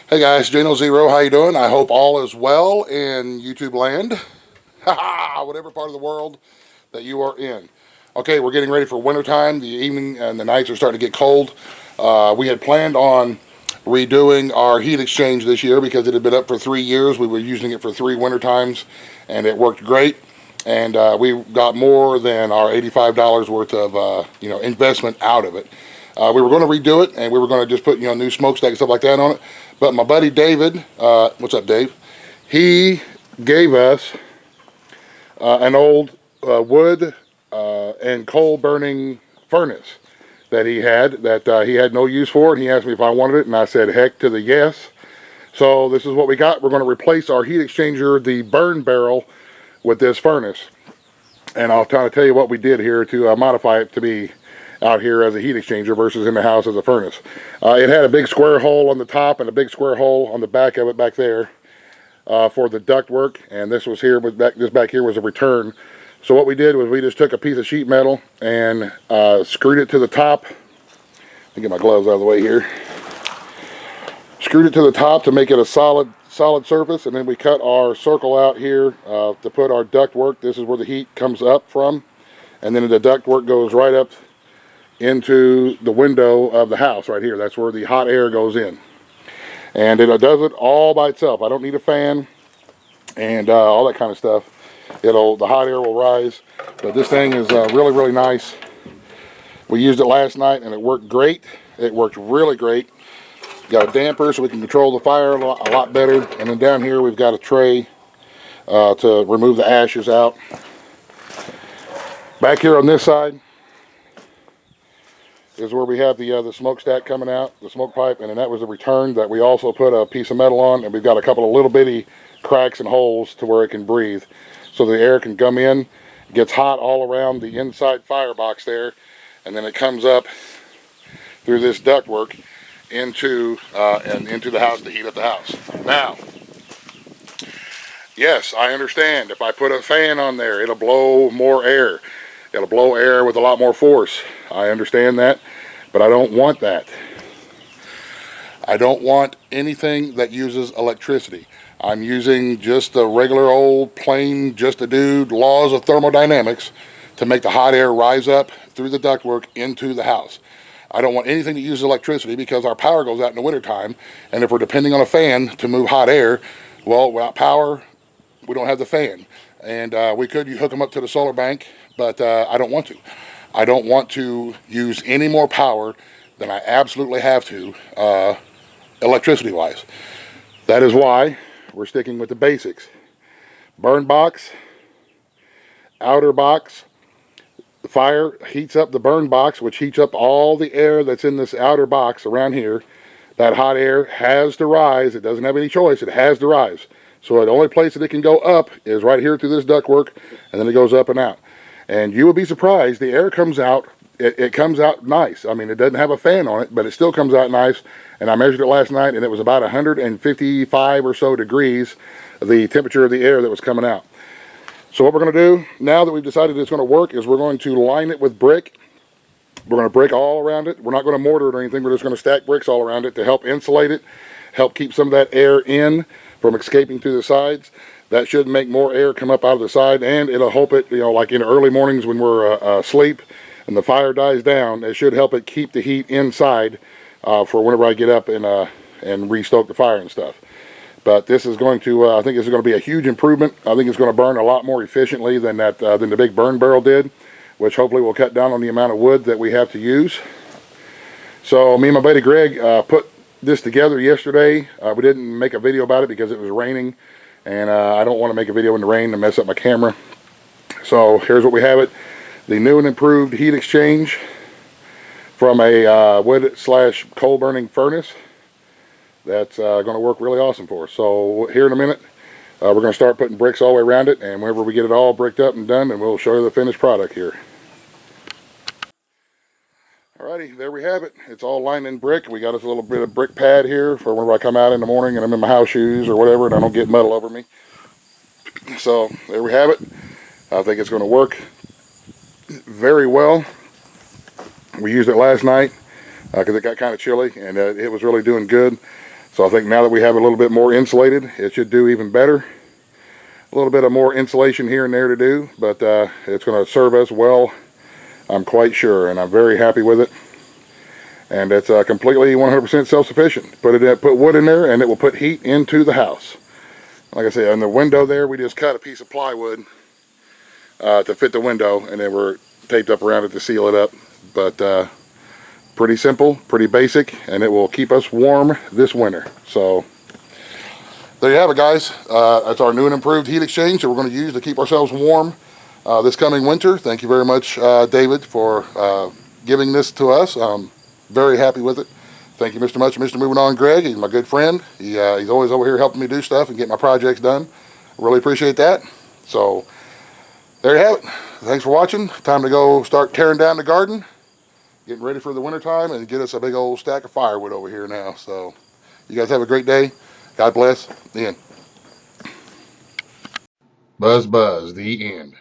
Hey guys, Jano Zero, how you doing? I hope all is well in YouTube land. Whatever part of the world that you are in. Okay, we're getting ready for winter time. The evening and the nights are starting to get cold. We had planned on redoing our heat exchange this year because it had been up for 3 years. We were using it for 3 winter times, and it worked great. And we got more than our $85 worth of investment out of it. We were going to redo it, and we were going to just put new smokestack and stuff like that on it. But my buddy David, what's up, Dave? He gave us an old wood and coal burning furnace that he had no use for, and he asked me if I wanted it, and I said heck to the yes. So this is what we got. We're going to replace our heat exchanger, the burn barrel, with this furnace, and I'll kind of tell you what we did here to modify it to be out here as a heat exchanger versus in the house as a furnace. It had a big square hole on the top and a big square hole on the back of it back there for the duct work, and this was here, this back here was a return. So what we did was we just took a piece of sheet metal and screwed it to the top. Let me get my gloves out of the way here. Screwed it to the top to make it a solid surface, and then we cut our circle out here to put our duct work. This is where the heat comes up from, and then the duct work goes right up into the window of the house right here. That's where the hot air goes in, and it does it all by itself. I don't need a fan and all that kind of stuff. The hot air will rise, but this thing is really nice. We used it last night and it worked great. It worked really great. Got a damper so we can control the fire a lot better, and then down here we've got a tray to remove the ashes out. Back here on this side is where we have the smokestack coming out, the smoke pipe, and then that was the return that we also put a piece of metal on, and we've got a couple of little bitty cracks and holes to where it can breathe, so the air can come in. It gets hot all around the inside firebox there, and then it comes up through this ductwork into the house to heat up the house. Now, yes, I understand if I put a fan on there, it'll blow more air. It'll blow air with a lot more force. I understand that, but I don't want that. I don't want anything that uses electricity. I'm using just the regular old plain, just a dude laws of thermodynamics to make the hot air rise up through the ductwork into the house. I don't want anything that uses electricity because our power goes out in the wintertime, and if we're depending on a fan to move hot air, well, without power, we don't have the fan. And we could hook them up to the solar bank, but I don't want to. I don't want to use any more power than I absolutely have to, electricity-wise. That is why we're sticking with the basics. Burn box, outer box. The fire heats up the burn box, which heats up all the air that's in this outer box around here. That hot air has to rise. It doesn't have any choice. It has to rise. So the only place that it can go up is right here through this ductwork, and then it goes up and out. And you would be surprised, the air comes out, it comes out nice. I mean, it doesn't have a fan on it, but it still comes out nice. And I measured it last night, and it was about 155 or so degrees, the temperature of the air that was coming out. So what we're going to do, now that we've decided it's going to work, is we're going to line it with brick. We're going to brick all around it. We're not going to mortar it or anything. We're just going to stack bricks all around it to help insulate it, help keep some of that air in from escaping through the sides. That should make more air come up out of the side, and it'll help it, like in the early mornings when we're asleep and the fire dies down, it should help it keep the heat inside for whenever I get up and re-stoke the fire and stuff. But this is going to, I think this is going to be a huge improvement. I think it's going to burn a lot more efficiently than the big burn barrel did, which hopefully will cut down on the amount of wood that we have to use. So me and my buddy Greg put this together yesterday. We didn't make a video about it because it was raining, and I don't want to make a video in the rain to mess up my camera. So here's what we have it. The new and improved heat exchange from a wood/coal burning furnace. That's going to work really awesome for us. So here in a minute, we're going to start putting bricks all the way around it, and whenever we get it all bricked up and done, then we'll show you the finished product here. Alrighty, there we have it. It's all lined in brick. We got us a little bit of brick pad here for whenever I come out in the morning and I'm in my house shoes or whatever and I don't get muddle over me. So there we have it. I think it's going to work very well. We used it last night because it got kind of chilly, and it was really doing good. So I think now that we have it a little bit more insulated, it should do even better. A little bit of more insulation here and there to do, but it's going to serve us well, I'm quite sure, and I'm very happy with it. And it's completely 100% self-sufficient. Put wood in there, and it will put heat into the house. Like I said, on the window there, we just cut a piece of plywood to fit the window, and then we're taped up around it to seal it up. But pretty simple, pretty basic, and it will keep us warm this winter. So there you have it, guys. That's our new and improved heat exchange that we're going to use to keep ourselves warm this coming winter. Thank you very much, David, for giving this to us. Very happy with it. Thank you, Mr. Much, Mr. Moving On Greg. He's my good friend. He's always over here helping me do stuff and get my projects done. Really appreciate that. So there you have it. Thanks for watching. Time to go start tearing down the garden, getting ready for the winter time, and get us a big old stack of firewood over here now. So you guys have a great day. God bless. The end. Buzz, buzz. The end.